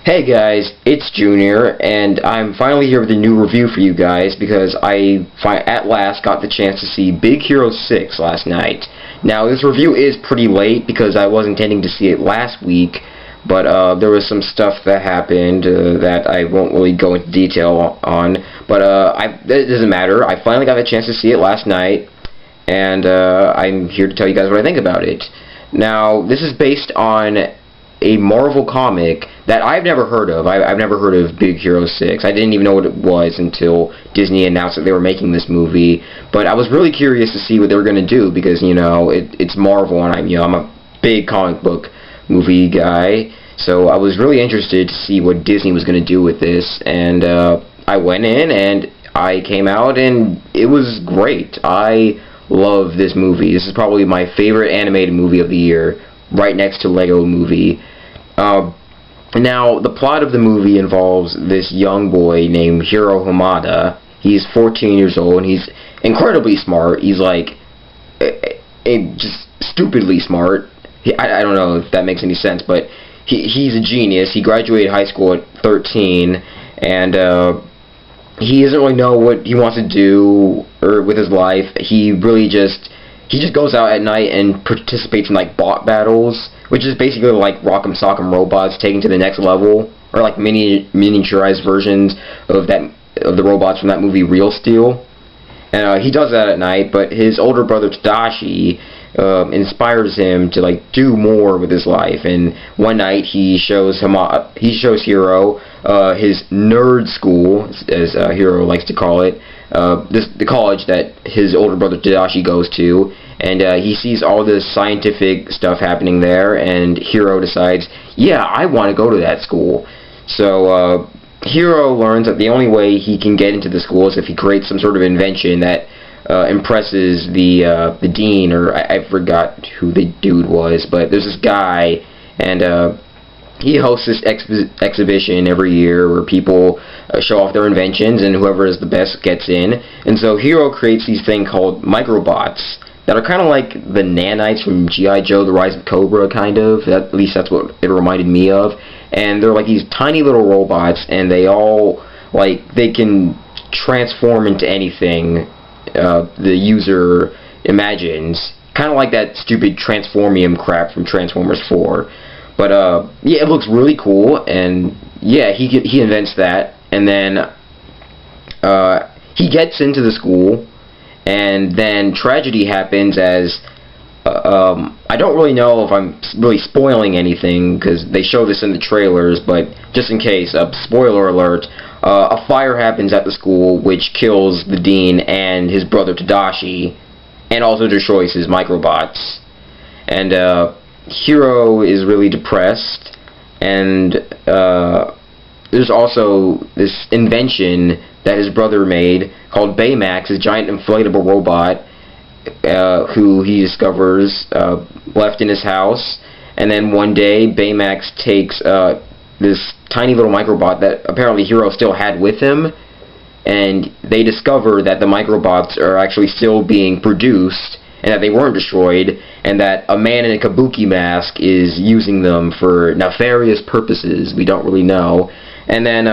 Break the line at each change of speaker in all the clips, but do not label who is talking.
Hey guys, it's Junior, and I'm finally here with a new review for you guys because I at last got the chance to see Big Hero 6 last night. Now, this review is pretty late because I was intending to see it last week, but there was some stuff that happened that I won't really go into detail on, but it doesn't matter. I finally got the chance to see it last night, and I'm here to tell you guys what I think about it. Now, this is based on a Marvel comic that I've never heard of. I've never heard of Big Hero 6. I didn't even know what it was until Disney announced that they were making this movie. But I was really curious to see what they were going to do because, it's Marvel and I'm a big comic book movie guy. So I was really interested to see what Disney was going to do with this. And I went in and I came out and it was great. I love this movie. This is probably my favorite animated movie of the year, right next to Lego Movie. Now, the plot of the movie involves this young boy named Hiro Hamada. He's 14 years old, and he's incredibly smart. He's like, just stupidly smart. I don't know if that makes any sense, but he's a genius. He graduated high school at 13, and he doesn't really know what he wants to do with his life. He just goes out at night and participates in like bot battles, which is basically like Rock'em Sock'em Robots taken to the next level, or like miniaturized versions of the robots from that movie Real Steel. And he does that at night, but his older brother Tadashi inspires him to like do more with his life. And one night he shows Hiro his nerd school, as Hiro likes to call it, the college that his older brother Tadashi goes to, and he sees all this scientific stuff happening there, and Hiro decides, yeah, I want to go to that school. So Hiro learns that the only way he can get into the school is if he creates some sort of invention that impresses the dean, or I forgot who the dude was, but there's this guy, and he hosts this exhibition every year where people show off their inventions, and whoever is the best gets in. And so Hiro creates these things called microbots that are kind of like the nanites from G.I. Joe, The Rise of Cobra, kind of. At least that's what it reminded me of. And they're like these tiny little robots, and they all, they can transform into anything the user imagines. Kind of like that stupid Transformium crap from Transformers 4. But, yeah, it looks really cool, and, yeah, he invents that, and then he gets into the school, and then tragedy happens as, I don't really know if I'm really spoiling anything, because they show this in the trailers, but just in case, spoiler alert, a fire happens at the school, which kills the dean and his brother Tadashi, and also destroys his microbots, and, Hiro is really depressed, and there's also this invention that his brother made called Baymax, a giant inflatable robot who he discovers left in his house. And then one day Baymax takes this tiny little microbot that apparently Hiro still had with him, and they discover that the microbots are actually still being produced and that they weren't destroyed, and that a man in a kabuki mask is using them for nefarious purposes. We don't really know. And then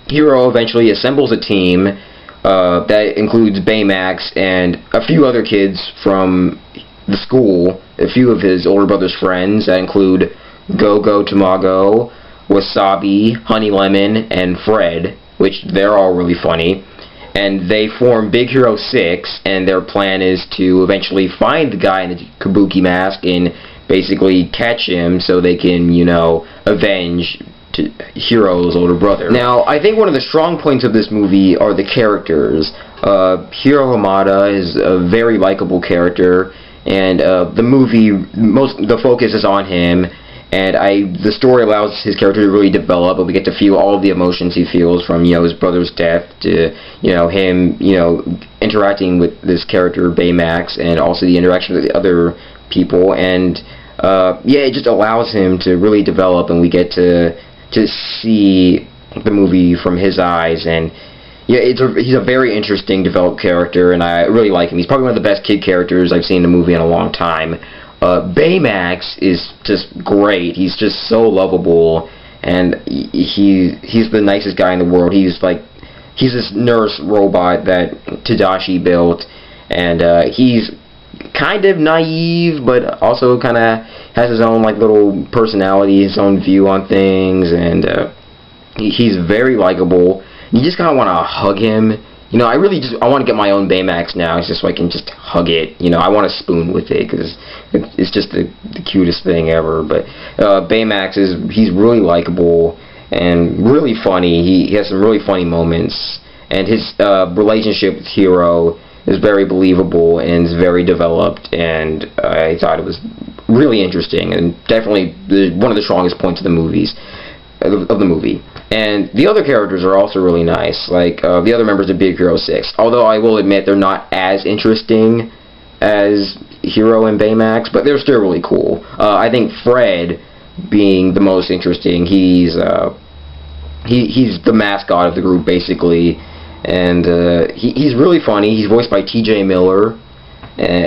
Hiro eventually assembles a team that includes Baymax and a few other kids from the school, a few of his older brother's friends that include Go-Go Tamago, Wasabi, Honey Lemon, and Fred, which they're all really funny. And they form Big Hero 6, and their plan is to eventually find the guy in the kabuki mask and basically catch him so they can, avenge Hiro's older brother. Now, I think one of the strong points of this movie are the characters. Hiro Hamada is a very likable character, and the focus is on him. And the story allows his character to really develop, and we get to feel all of the emotions he feels from, his brother's death to, him, interacting with this character Baymax, and also the interaction with the other people. And, yeah, it just allows him to really develop, and we get to see the movie from his eyes. And, yeah, he's a very interesting, developed character, and I really like him. He's probably one of the best kid characters I've seen in a movie in a long time. Baymax is just great. He's just so lovable, and he's the nicest guy in the world. He's this nurse robot that Tadashi built, and he's kind of naive, but also kind of has his own like little personality, his own view on things, and he's very likable. You just kind of want to hug him. You know, I want to get my own Baymax now, just so I can just hug it. You know, I want to spoon with it, because it's just the cutest thing ever. But Baymax he's really likable and really funny. He has some really funny moments, and his relationship with Hiro is very believable and is very developed, and I thought it was really interesting, and definitely one of the strongest points of the movie. And the other characters are also really nice, like the other members of Big Hero 6. Although I will admit they're not as interesting as Hiro and Baymax, but they're still really cool. I think Fred, being the most interesting, he's the mascot of the group basically, and he's really funny. He's voiced by T.J. Miller.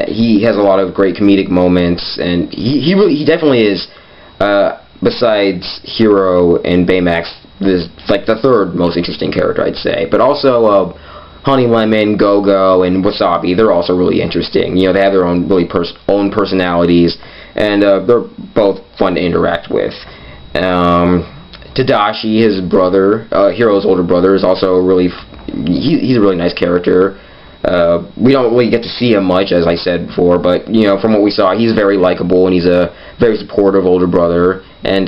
He has a lot of great comedic moments, and he definitely is. Besides Hiro and Baymax, this like the third most interesting character, I'd say. But also Honey Lemon, Go-Go, and Wasabi, they're also really interesting. You know, they have their own really own personalities, and they're both fun to interact with. Tadashi, his brother, Hiro's older brother, is also he's a really nice character. We don't really get to see him much, as I said before, but you know, from what we saw, he's very likable, and he's a very supportive older brother. And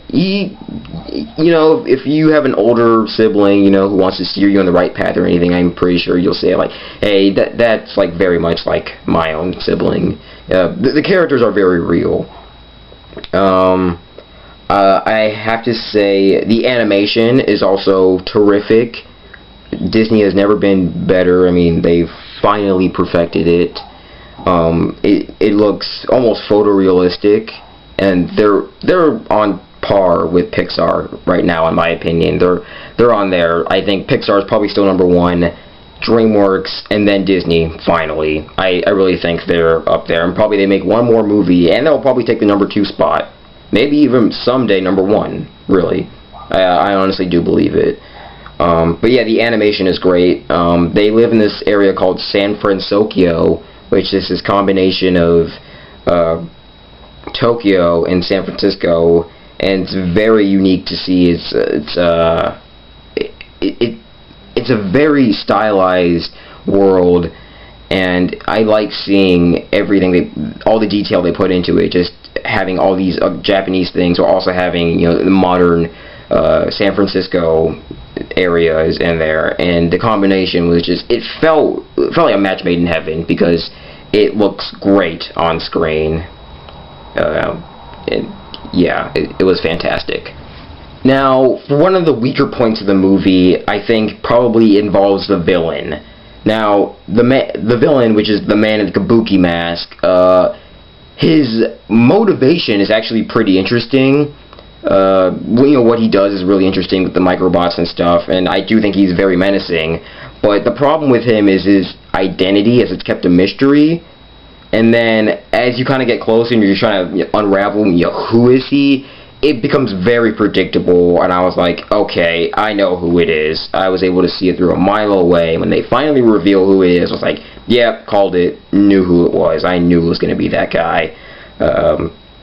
you know, if you have an older sibling, you know, who wants to steer you on the right path or anything, I'm pretty sure you'll say like, hey, that's like very much like my own sibling. The characters are very real. I have to say the animation is also terrific. Disney has never been better. I mean, they've finally perfected it. It looks almost photorealistic, and they're on par with Pixar right now, in my opinion. They're on there. I think Pixar is probably still number one, DreamWorks, and then Disney. Finally, I really think they're up there, and probably they make one more movie, and they'll probably take the number 2 spot, maybe even someday number 1. Really, I honestly do believe it. But yeah, the animation is great. They live in this area called San Francisco, which is this combination of Tokyo and San Francisco, and it's very unique to see. It's a very stylized world, and I like seeing everything all the detail they put into it. Just having all these Japanese things, or also having, you know, the modern San Francisco areas in there, and the combination was just, it felt like a match made in heaven, because it looks great on screen. Yeah, it was fantastic. Now, for one of the weaker points of the movie, I think probably involves the villain. Now, the villain, which is the man in the kabuki mask, his motivation is actually pretty interesting. You know, what he does is really interesting with the microbots and stuff, and I do think he's very menacing. But the problem with him is his identity, as it's kept a mystery. And then, as you kind of get closer and you're trying to unravel, you know, who is he, it becomes very predictable, and I was like, okay, I know who it is. I was able to see it through a mile away. When they finally reveal who it is, I was like, yep, called it, knew who it was. I knew it was going to be that guy.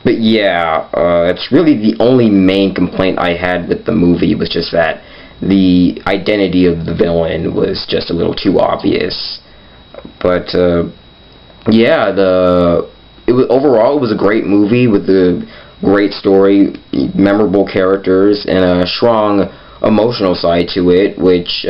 But yeah, it's really the only main complaint I had with the movie, was just that the identity of the villain was just a little too obvious. But yeah, overall it was a great movie with a great story, memorable characters, and a strong emotional side to it, which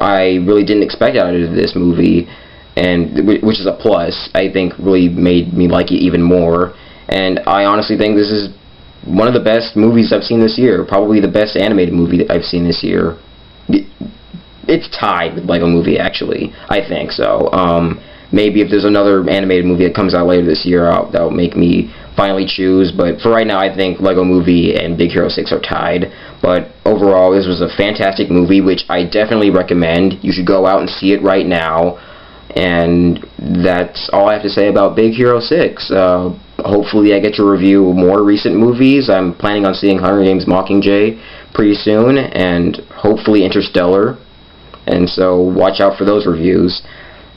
I really didn't expect out of this movie, and which is a plus. I think really made me like it even more. And I honestly think this is one of the best movies I've seen this year. Probably the best animated movie that I've seen this year. It's tied with Lego Movie, actually. I think so. Maybe if there's another animated movie that comes out later this year, that'll make me finally choose. But for right now, I think Lego Movie and Big Hero 6 are tied. But overall, this was a fantastic movie, which I definitely recommend. You should go out and see it right now. And that's all I have to say about Big Hero 6. hopefully I get to review more recent movies. I'm planning on seeing Hunger Games Mockingjay pretty soon, and hopefully Interstellar. And so watch out for those reviews.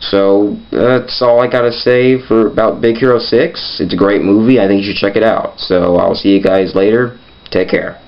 So that's all I gotta say about Big Hero 6. It's a great movie. I think you should check it out. So I'll see you guys later. Take care.